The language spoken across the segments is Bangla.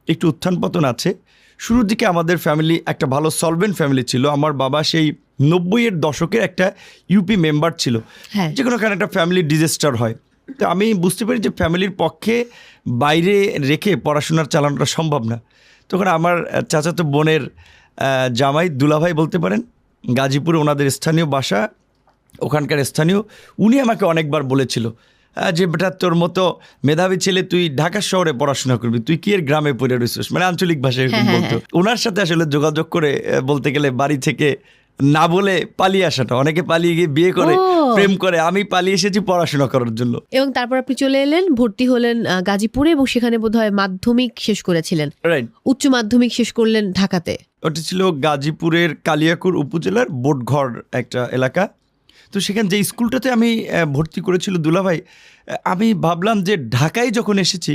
একটু উত্থান পতন আছে। শুরুর দিকে আমাদের ফ্যামিলি একটা ভালো সলভেন্ট ফ্যামিলি ছিল। আমার বাবা সেই 90-এর দশকের একটা ইউপি মেম্বার ছিল। যে কোনো কারণে একটা ফ্যামিলি ডিজাস্টার হয়, তো আমি বুঝতে পারি যে ফ্যামিলির পক্ষে বাইরে রেখে পড়াশোনার চালানোটা সম্ভব না। তখন আমার চাচাতো বোনের জামাই দুলাভাই বলতে পারেন, গাজীপুরে ওনাদের স্থানীয় বাসা, ওখানকার স্থানীয়, উনি আমাকে অনেকবার বলেছিল যে বেটা তোর মতো মেধাবী ছেলে তুই ঢাকা শহরে পড়াশোনা করবি, তুই কি এর গ্রামে পড়ে রয়েছিস, মানে আঞ্চলিক ভাষায় এরকম বলতো। ওনার সাথে আসলে যোগাযোগ করে বলতে গেলে বাড়ি থেকে না বলে পালিয়ে আসাটা, অনেকে পালিয়ে গিয়ে বিয়ে করে প্রেম করে, আমি পালিয়ে এসেছি পড়াশোনা করার জন্য। এবং তারপর আপনি চলে এলেন, ভর্তি হলেন গাজীপুরে এবং সেখানে বোধহয় মাধ্যমিক শেষ করেছিলেন। রাইট। উচ্চ মাধ্যমিক শেষ করলেন ঢাকাতে। ওটা ছিল গাজীপুরের কালিয়াকুর উপজেলার বোটঘর একটা এলাকা। তো সেখানে যে স্কুলটাতে আমি ভর্তি করেছিল দুলাভাই, আমি ভাবলাম যে ঢাকায় যখন এসেছি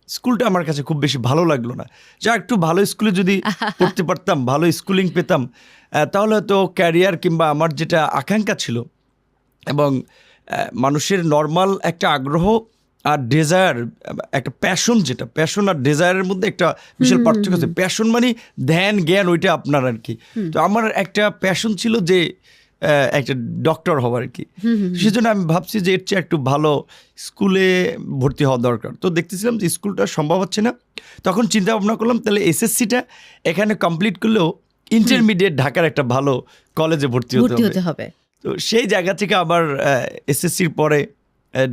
স্কুলটা আমার কাছে খুব বেশি ভালো লাগলো না। যা একটু ভালো স্কুলে যদি পড়তে পারতাম, ভালো স্কুলিং পেতাম, তাহলে তো ক্যারিয়ার কিংবা আমার যেটা আকাঙ্ক্ষা ছিল এবং মানুষের নর্মাল একটা আগ্রহ আর ডেজায়ার, একটা প্যাশন, যেটা প্যাশন আর ডেজায়ারের মধ্যে একটা বিশাল পার্থক্য আছে। প্যাশন মানে ধ্যান জ্ঞান, ওইটা আপনার আর কি। তো আমার একটা প্যাশন ছিল যে একটা ডক্টর হওয়ার আর কি। সেজন্য আমি ভাবছি যে এর চেয়ে একটু ভালো স্কুলে ভর্তি হওয়া দরকার। তো দেখতেছিলাম যে স্কুলটা সম্ভব হচ্ছে না। তখন চিন্তা ভাবনা করলাম তাহলে এসএসসিটা এখানে কমপ্লিট করলেও ইন্টারমিডিয়েট ঢাকার একটা ভালো কলেজে ভর্তি হতে হবে। তো সেই জায়গা থেকে আবার এসএসসির পরে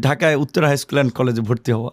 ঢাকায় উত্তরা হাই স্কুল অ্যান্ড কলেজে ভর্তি হওয়া।